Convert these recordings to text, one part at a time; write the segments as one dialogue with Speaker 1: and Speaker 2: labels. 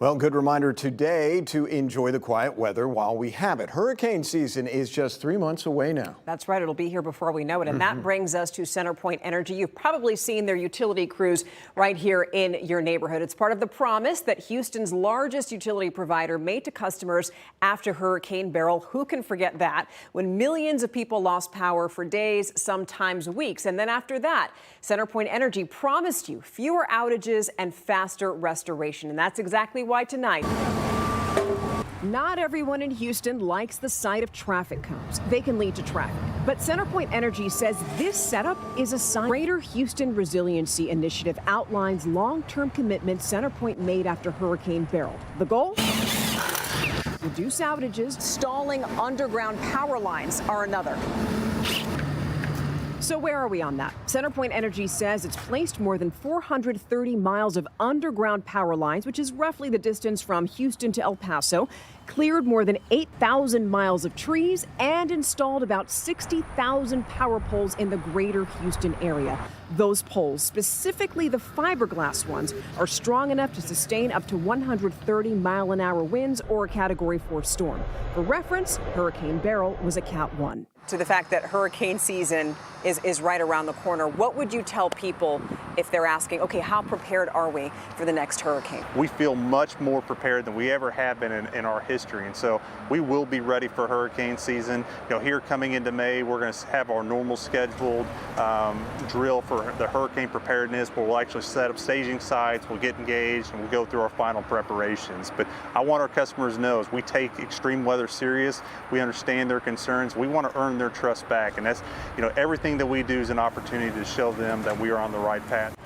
Speaker 1: Well, good reminder today to enjoy the quiet weather while we have it. Hurricane season is just 3 months away now.
Speaker 2: That's right. It'll be here before we know it. And that brings us to CenterPoint Energy. You've probably seen their utility crews right here in your neighborhood. It's part of the promise that Houston's largest utility provider made to customers after Hurricane Beryl. Who can forget that? When millions of people lost power for days, sometimes weeks. And then after that, CenterPoint Energy promised you fewer outages and faster restoration. And that's exactly why tonight, not everyone in Houston likes the sight of traffic cones. They can lead to traffic. But CenterPoint Energy says this setup is a sign. Greater Houston Resiliency Initiative outlines long-term commitments CenterPoint made after Hurricane Beryl. The goal? Reduce outages. Stalling underground power lines are another. So where are we on that? CenterPoint Energy says it's placed more than 430 miles of underground power lines, which is roughly the distance from Houston to El Paso, cleared more than 8,000 miles of trees, and installed about 60,000 power poles in the greater Houston area. Those poles, specifically the fiberglass ones, are strong enough to sustain up to 130-mile-an-hour winds or a Category 4 storm. For reference, Hurricane Beryl was a Cat 1. To the fact that hurricane season is right around the corner, what would you tell people if they're asking, okay, how prepared are we for the next hurricane?
Speaker 3: We feel much more prepared than we ever have been in our history, and so we will be ready for hurricane season. You know, here coming into May, we're going to have our normal scheduled drill for the hurricane preparedness, where we'll actually set up staging sites, we'll get engaged, and we'll go through our final preparations. But I want our customers to know we take extreme weather serious. We understand their concerns. We want to earn their trust back, and that's, you know, everything that we do is an opportunity to show them that we are on the right path.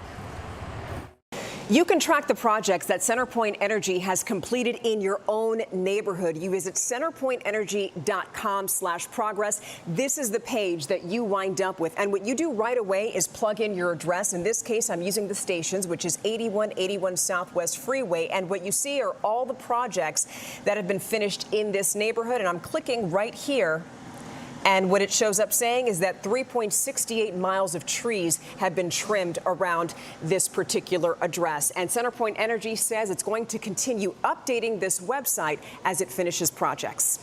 Speaker 2: You can track the projects that CenterPoint Energy has completed in your own neighborhood. You visit centerpointenergy.com/progress. This is the page that you wind up with. And what you do right away is plug in your address. In this case, I'm using the stations, which is 8181 Southwest Freeway. And what you see are all the projects that have been finished in this neighborhood. And I'm clicking right here. And what it shows up saying is that 3.68 miles of trees have been trimmed around this particular address. And CenterPoint Energy says it's going to continue updating this website as it finishes projects.